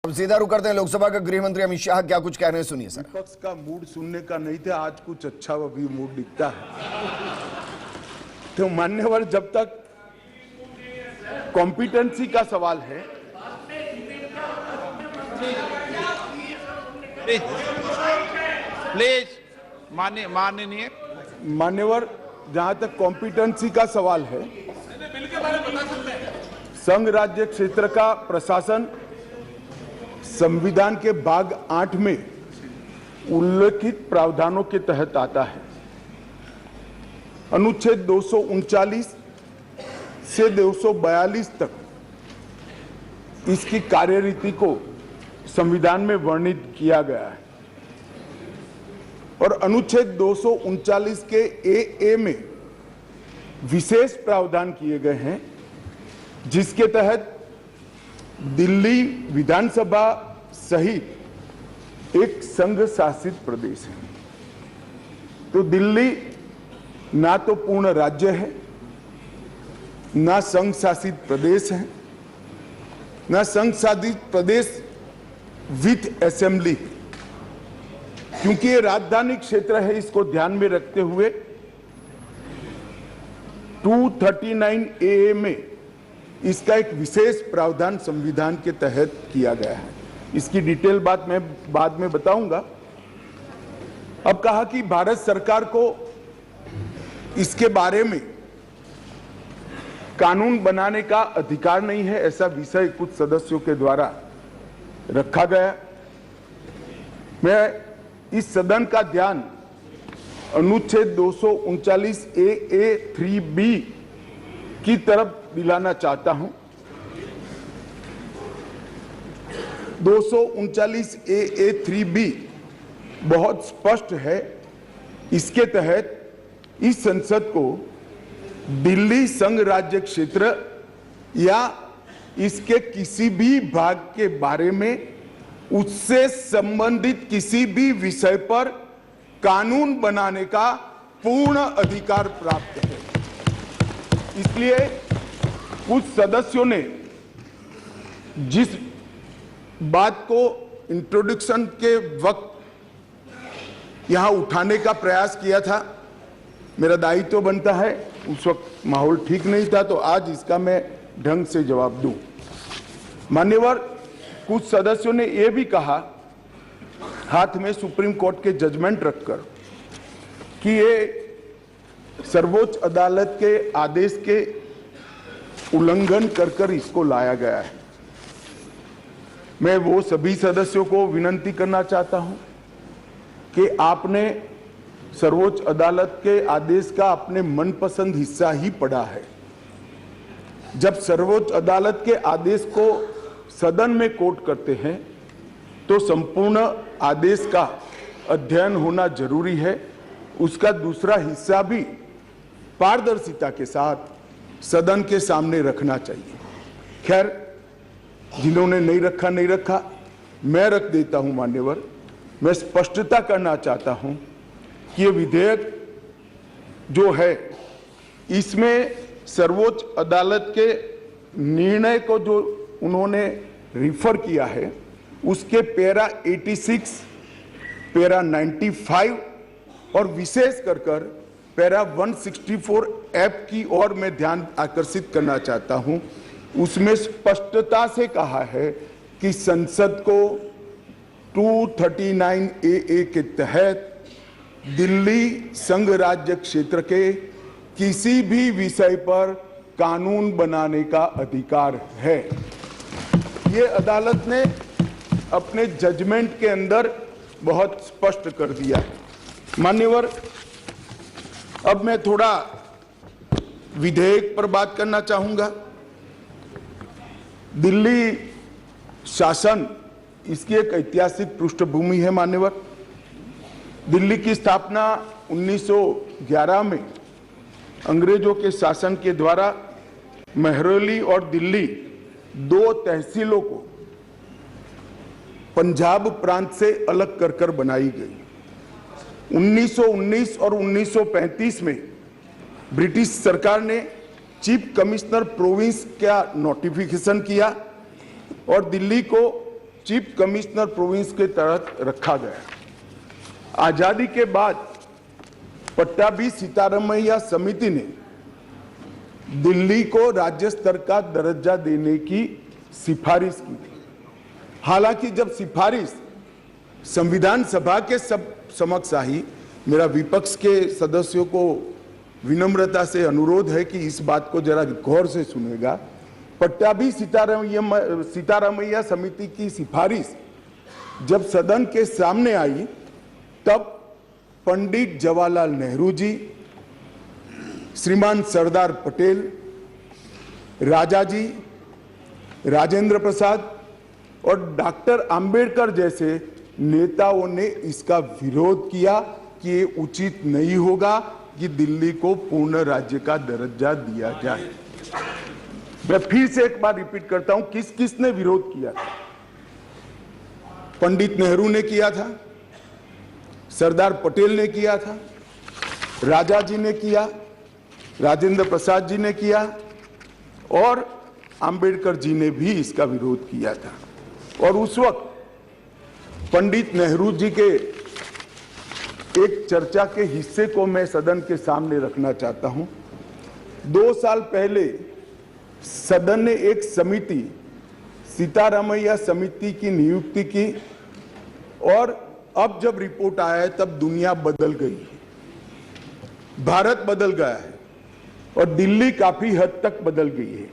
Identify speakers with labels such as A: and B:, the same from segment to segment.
A: अब सीधा रुक करते हैं लोकसभा का गृह मंत्री अमित शाह क्या कुछ कह रहे हैं, सुनिए सर।
B: विपक्ष का मूड सुनने का नहीं था, आज कुछ अच्छा भी मूड दिखता है। तो मान्यवर, जब तक कॉम्पिटेंसी का सवाल है,
C: प्लीज माननीय
B: मान्यवर, जहां तक कॉम्पिटेंसी का सवाल है, संघ राज्य क्षेत्र का प्रशासन संविधान के भाग 8 में उल्लेखित प्रावधानों के तहत आता है। अनुच्छेद 239 से 242 तक इसकी कार्यरीति को संविधान में वर्णित किया गया है और अनुच्छेद 239 के ए में विशेष प्रावधान किए गए हैं, जिसके तहत दिल्ली विधानसभा सहित एक संघ शासित प्रदेश है। तो दिल्ली ना तो पूर्ण राज्य है, ना संघ शासित प्रदेश है, ना संघ शासित प्रदेश विथ असेंबली। क्योंकि ये राजधानी क्षेत्र है, इसको ध्यान में रखते हुए 239A में इसका एक विशेष प्रावधान संविधान के तहत किया गया है। इसकी डिटेल बात मैं बाद में बताऊंगा। अब कहा कि भारत सरकार को इसके बारे में कानून बनाने का अधिकार नहीं है, ऐसा विषय कुछ सदस्यों के द्वारा रखा गया। मैं इस सदन का ध्यान अनुच्छेद 239A3B की तरफ दिलाना चाहता हूं। 239A3B बहुत स्पष्ट है। इसके तहत इस संसद को दिल्ली संघ राज्य क्षेत्र या इसके किसी भी भाग के बारे में उससे संबंधित किसी भी विषय पर कानून बनाने का पूर्ण अधिकार प्राप्त है। इसलिए कुछ सदस्यों ने जिस बात को इंट्रोडक्शन के वक्त यहां उठाने का प्रयास किया था, मेरा दायित्व तो बनता है, उस वक्त माहौल ठीक नहीं था, तो आज इसका मैं ढंग से जवाब दूं। मान्यवर, कुछ सदस्यों ने यह भी कहा, हाथ में सुप्रीम कोर्ट के जजमेंट रखकर, कि ये सर्वोच्च अदालत के आदेश के उल्लंघन कर इसको लाया गया है। मैं वो सभी सदस्यों को विनती करना चाहता हूं कि आपने सर्वोच्च अदालत के आदेश का अपने मनपसंद हिस्सा ही पढ़ा है। जब सर्वोच्च अदालत के आदेश को सदन में कोट करते हैं तो संपूर्ण आदेश का अध्ययन होना जरूरी है। उसका दूसरा हिस्सा भी पारदर्शिता के साथ सदन के सामने रखना चाहिए। खैर, जिन्होंने नहीं रखा, मैं रख देता हूं। मान्यवर, मैं स्पष्टता करना चाहता हूं कि ये विधेयक जो है, इसमें सर्वोच्च अदालत के निर्णय को जो उन्होंने रिफर किया है, उसके पैरा 86, पैरा 95 और विशेष कर पैरा 164F की ओर मैं ध्यान आकर्षित करना चाहता हूं। उसमें स्पष्टता से कहा है कि संसद को 239AA के तहत दिल्ली संघ राज्य क्षेत्र के किसी भी विषय पर कानून बनाने का अधिकार है। ये अदालत ने अपने जजमेंट के अंदर बहुत स्पष्ट कर दिया है। मान्यवर, अब मैं थोड़ा विधेयक पर बात करना चाहूंगा। दिल्ली शासन, इसकी एक ऐतिहासिक पृष्ठभूमि है। मान्यवर, दिल्ली की स्थापना 1911 में अंग्रेजों के शासन के द्वारा महरौली और दिल्ली दो तहसीलों को पंजाब प्रांत से अलग कर बनाई गई। 1919 और 1935 में ब्रिटिश सरकार ने चीफ कमिश्नर प्रोविंस का नोटिफिकेशन किया और दिल्ली को चीफ कमिश्नर प्रोविंस के तहत रखा गया। आजादी के बाद पट्टाभी सीतारामैया समिति ने दिल्ली को राज्य स्तर का दर्जा देने की सिफारिश की थी। हालांकि जब सिफारिश संविधान सभा के समक्ष आई, मेरा विपक्ष के सदस्यों को विनम्रता से अनुरोध है कि इस बात को जरा गौर से सुनेगा। पट्टाभी सीतारामैया समिति की सिफारिश जब सदन के सामने आई, तब पंडित जवाहरलाल नेहरू जी, श्रीमान सरदार पटेल, राजा जी, राजेंद्र प्रसाद और डॉक्टर अंबेडकर जैसे नेताओं ने इसका विरोध किया कि ये उचित नहीं होगा कि दिल्ली को पूर्ण राज्य का दर्जा दिया जाए। मैं फिर से एक बार रिपीट करता हूं, किस किस ने विरोध किया था? पंडित नेहरू ने किया था, सरदार पटेल ने किया था, राजा जी ने किया, राजेंद्र प्रसाद जी ने किया और अंबेडकर जी ने भी इसका विरोध किया था। और उस वक्त पंडित नेहरू जी के एक चर्चा के हिस्से को मैं सदन के सामने रखना चाहता हूं। 2 साल पहले सदन ने एक समिति, सीतारामैया समिति की नियुक्ति की और अब जब रिपोर्ट आया है तब दुनिया बदल गई है, भारत बदल गया है और दिल्ली काफी हद तक बदल गई है।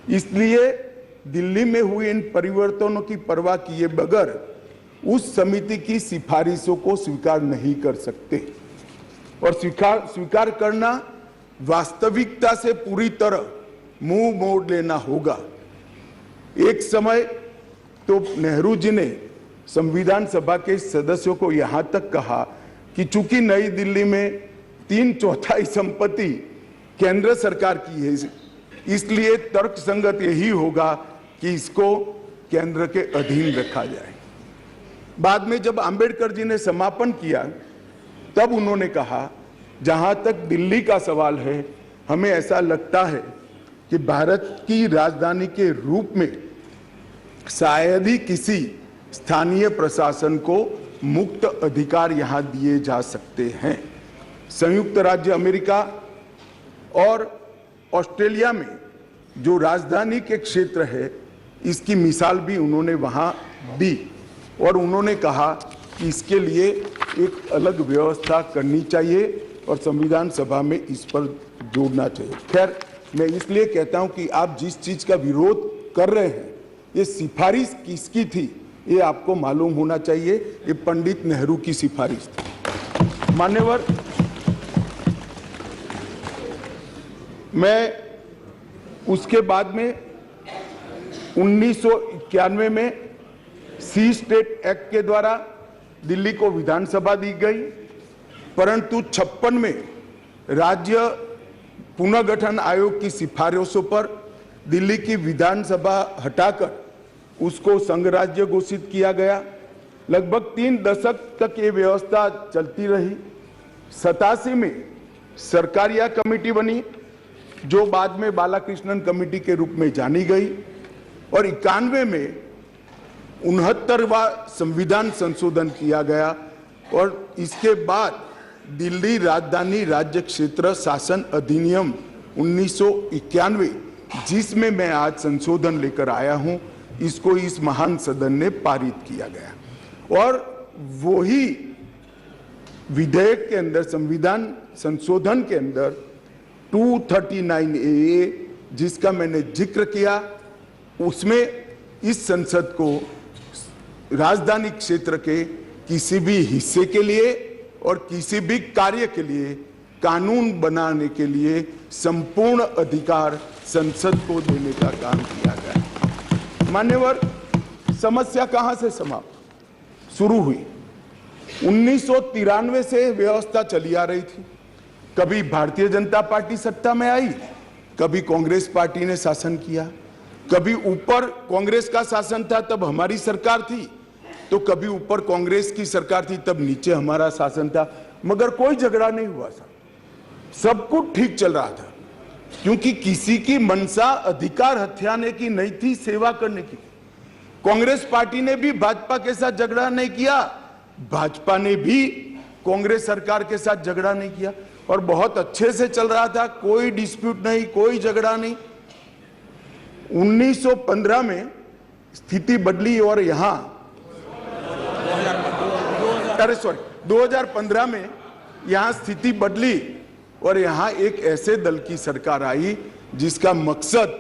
B: इसलिए दिल्ली में हुए इन परिवर्तनों की परवाह किए बगैर उस समिति की सिफारिशों को स्वीकार नहीं कर सकते और स्वीकार करना वास्तविकता से पूरी तरह मुंह मोड़ लेना होगा। एक समय तो नेहरू जी ने संविधान सभा के सदस्यों को यहां तक कहा कि चूंकि नई दिल्ली में 3/4 संपत्ति केंद्र सरकार की है, इसलिए तर्कसंगत यही होगा कि इसको केंद्र के अधीन रखा जाए। बाद में जब अंबेडकर जी ने समापन किया, तब उन्होंने कहा, जहां तक दिल्ली का सवाल है, हमें ऐसा लगता है कि भारत की राजधानी के रूप में शायद ही किसी स्थानीय प्रशासन को मुक्त अधिकार यहां दिए जा सकते हैं। संयुक्त राज्य अमेरिका और ऑस्ट्रेलिया में जो राजधानी के क्षेत्र है, इसकी मिसाल भी उन्होंने वहां दी और उन्होंने कहा कि इसके लिए एक अलग व्यवस्था करनी चाहिए और संविधान सभा में इस पर जोड़ना चाहिए। खैर, मैं इसलिए कहता हूं कि आप जिस चीज का विरोध कर रहे हैं, ये सिफारिश किसकी थी ये आपको मालूम होना चाहिए। ये पंडित नेहरू की सिफारिश थी। मान्यवर, मैं उसके बाद में 1991 में सी स्टेट एक्ट के द्वारा दिल्ली को विधानसभा दी गई, परंतु 56 में राज्य पुनर्गठन आयोग की सिफारिशों पर दिल्ली की विधानसभा हटाकर उसको संघ राज्य घोषित किया गया। लगभग 3 दशक तक ये व्यवस्था चलती रही। 87 में सरकारिया कमेटी बनी, जो बाद में बालाकृष्णन कमेटी के रूप में जानी गई और 91 में 69वां संविधान संशोधन किया गया और इसके बाद दिल्ली राजधानी राज्य क्षेत्र शासन अधिनियम 1991, जिसमें मैं आज संशोधन लेकर आया हूं, इसको इस महान सदन ने पारित किया गया और वही विधेयक के अंदर, संविधान संशोधन के अंदर 239A, जिसका मैंने जिक्र किया, उसमें इस संसद को राजधानी क्षेत्र के किसी भी हिस्से के लिए और किसी भी कार्य के लिए कानून बनाने के लिए संपूर्ण अधिकार संसद को देने का काम किया गया। मान्यवर, समस्या कहां से समाप्त शुरू हुई? 1993 से व्यवस्था चली आ रही थी। कभी भारतीय जनता पार्टी सत्ता में आई, कभी कांग्रेस पार्टी ने शासन किया, कभी ऊपर कांग्रेस का शासन था तब हमारी सरकार थी, तो कभी ऊपर कांग्रेस की सरकार थी तब नीचे हमारा शासन था, मगर कोई झगड़ा नहीं हुआ था, सब कुछ ठीक चल रहा था, क्योंकि किसी की मनसा अधिकार हथियाने की नहीं थी, सेवा करने की। कांग्रेस पार्टी ने भी भाजपा के साथ झगड़ा नहीं किया, भाजपा ने भी कांग्रेस सरकार के साथ झगड़ा नहीं किया और बहुत अच्छे से चल रहा था, कोई डिस्प्यूट नहीं, कोई झगड़ा नहीं। 1915 में स्थिति बदली और यहां 2015 में यहां स्थिति बदली और यहां एक ऐसे दल की सरकार आई जिसका मकसद,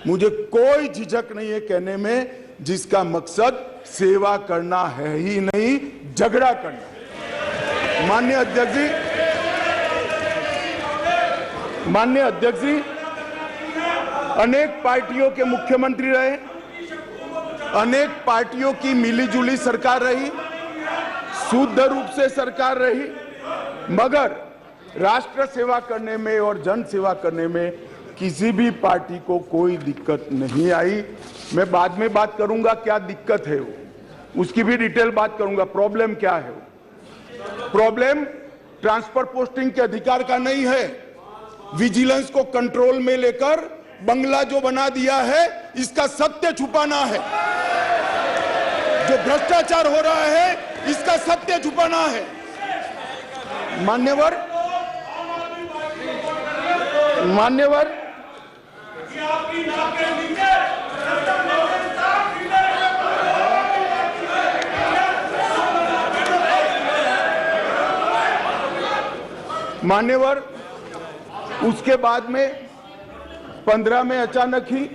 B: मुझे कोई झिझक नहीं है कहने में, जिसका मकसद सेवा करना है ही नहीं, झगड़ा करना। माननीय अध्यक्ष जी अनेक पार्टियों के मुख्यमंत्री रहे, अनेक पार्टियों की मिलीजुली सरकार रही, शुद्ध रूप से सरकार रही, मगर राष्ट्र सेवा करने में और जन सेवा करने में किसी भी पार्टी को कोई दिक्कत नहीं आई। मैं बाद में बात करूंगा क्या दिक्कत है वो, उसकी भी डिटेल बात करूंगा, प्रॉब्लम क्या है वो। प्रॉब्लम ट्रांसफर पोस्टिंग के अधिकार का नहीं है, विजिलेंस को कंट्रोल में लेकर बंगला जो बना दिया है इसका सत्य छुपाना है, जो भ्रष्टाचार हो रहा है इसका सत्य छुपाना है। मान्यवर उसके बाद में 15 में अचानक ही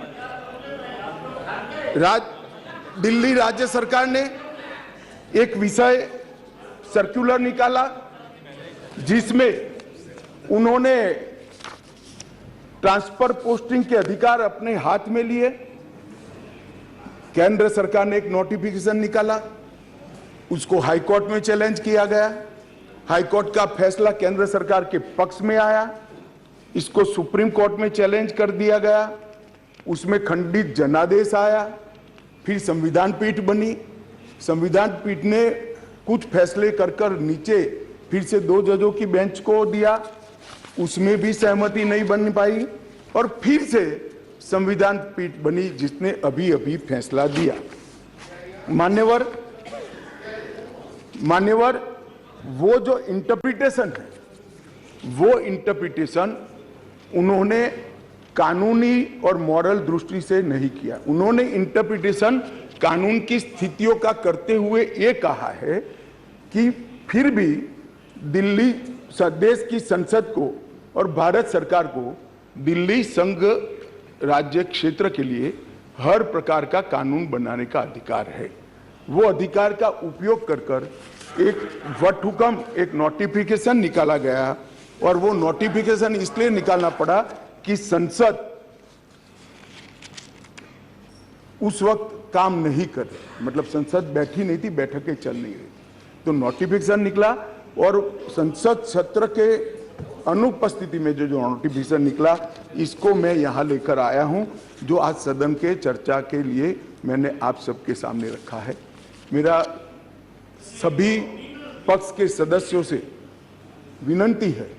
B: दिल्ली राज्य सरकार ने एक विषय सर्कुलर निकाला जिसमें उन्होंने ट्रांसफर पोस्टिंग के अधिकार अपने हाथ में लिए। केंद्र सरकार ने एक नोटिफिकेशन निकाला, उसको हाईकोर्ट में चैलेंज किया गया, हाईकोर्ट का फैसला केंद्र सरकार के पक्ष में आया, इसको सुप्रीम कोर्ट में चैलेंज कर दिया गया, उसमें खंडित जनादेश आया, फिर संविधान पीठ बनी, संविधान पीठ ने कुछ फैसले कर नीचे फिर से 2 जजों की बेंच को दिया, उसमें भी सहमति नहीं बन पाई और फिर से संविधान पीठ बनी जिसने अभी अभी फैसला दिया। मान्यवर वो जो इंटरप्रिटेशन है, वो इंटरप्रिटेशन उन्होंने कानूनी और मॉरल दृष्टि से नहीं किया। उन्होंने इंटरप्रिटेशन कानून की स्थितियों का करते हुए ये कहा है कि फिर भी दिल्ली देश की संसद को और भारत सरकार को दिल्ली संघ राज्य क्षेत्र के लिए हर प्रकार का कानून बनाने का अधिकार है। वो अधिकार का उपयोग कर एक वटहुकम, एक नोटिफिकेशन निकाला गया और वो नोटिफिकेशन इसलिए निकालना पड़ा कि संसद उस वक्त काम नहीं कर रही, मतलब संसद बैठी नहीं थी, बैठकें चल नहीं रही, तो नोटिफिकेशन निकला और संसद सत्र के अनुपस्थिति में जो नोटिफिकेशन निकला इसको मैं यहां लेकर आया हूं, जो आज सदन के चर्चा के लिए मैंने आप सबके सामने रखा है। मेरा सभी पक्ष के सदस्यों से विनती है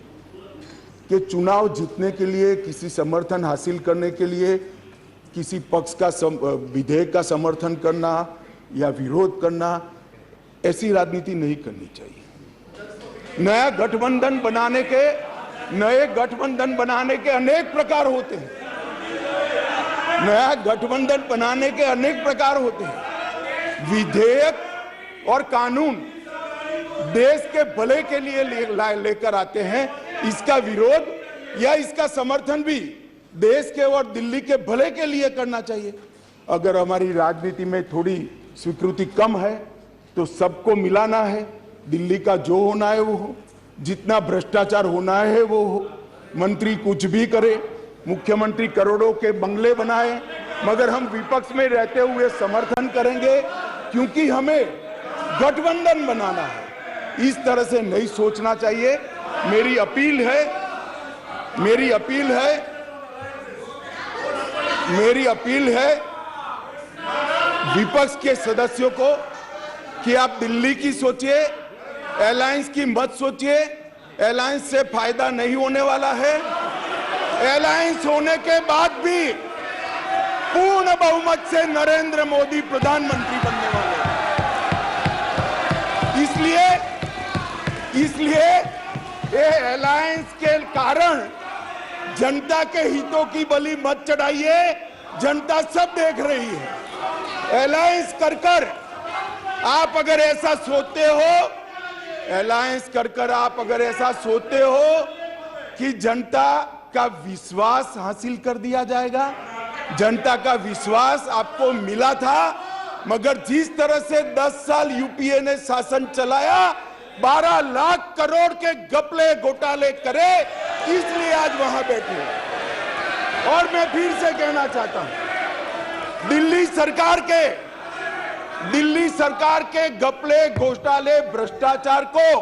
B: कि चुनाव जीतने के लिए, किसी समर्थन हासिल करने के लिए, किसी पक्ष का विधेयक का समर्थन करना या विरोध करना, ऐसी राजनीति नहीं करनी चाहिए। नए गठबंधन बनाने के अनेक प्रकार होते हैं, नया गठबंधन बनाने के अनेक प्रकार होते हैं। विधेयक और कानून देश के भले के लिए लेकर आते हैं, इसका विरोध या इसका समर्थन भी देश के और दिल्ली के भले के लिए करना चाहिए। अगर हमारी राजनीति में थोड़ी स्वीकृति कम है तो सबको मिलाना है, दिल्ली का जो होना है वो हो, जितना भ्रष्टाचार होना है वो हो, मंत्री कुछ भी करे, मुख्यमंत्री करोड़ों के बंगले बनाए, मगर हम विपक्ष में रहते हुए समर्थन करेंगे क्योंकि हमें गठबंधन बनाना है। इस तरह से नहीं सोचना चाहिए। मेरी अपील है विपक्ष के सदस्यों को कि आप दिल्ली की सोचिए, अलायंस की मत सोचिए। अलायंस से फायदा नहीं होने वाला है। अलायंस होने के बाद भी पूर्ण बहुमत से नरेंद्र मोदी प्रधानमंत्री बनने वाले हैं। इसलिए ये अलायंस के कारण जनता के हितों की बलि मत चढ़ाइए। जनता सब देख रही है। अलायंस कर आप अगर ऐसा सोचते हो, अलायंस कर आप अगर ऐसा सोचते हो कि जनता का विश्वास हासिल कर दिया जाएगा, जनता का विश्वास आपको मिला था, मगर जिस तरह से 10 साल यूपीए ने शासन चलाया, 12 लाख करोड़ के घपले घोटाले करे, इसलिए आज वहां बैठे। और मैं फिर से कहना चाहता हूं, दिल्ली सरकार के घपले घोटाले भ्रष्टाचार को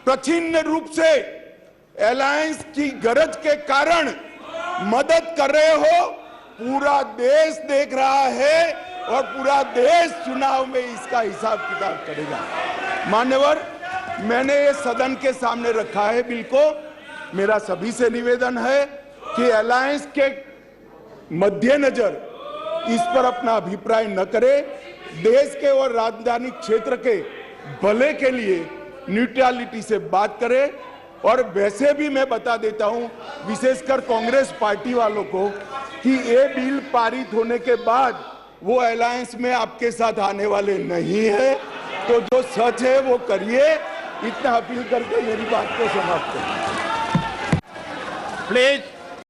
B: प्रछिन्न रूप से अलायंस की गरज के कारण मदद कर रहे हो। पूरा देश देख रहा है और पूरा देश चुनाव में इसका हिसाब किताब करेगा। मान्यवर, मैंने ये सदन के सामने रखा है बिल को। मेरा सभी से निवेदन है कि अलायंस के मद्देनजर इस पर अपना अभिप्राय न करें। देश के और राजधानी क्षेत्र के भले के लिए न्यूट्रलिटी से बात करें। और वैसे भी मैं बता देता हूं, विशेषकर कांग्रेस पार्टी वालों को, कि ये बिल पारित होने के बाद वो अलायंस में आपके साथ आने वाले नहीं है। तो जो सच है वो करिए। इतना अपील करके मेरी बात को समाप्त करें।
C: प्लीज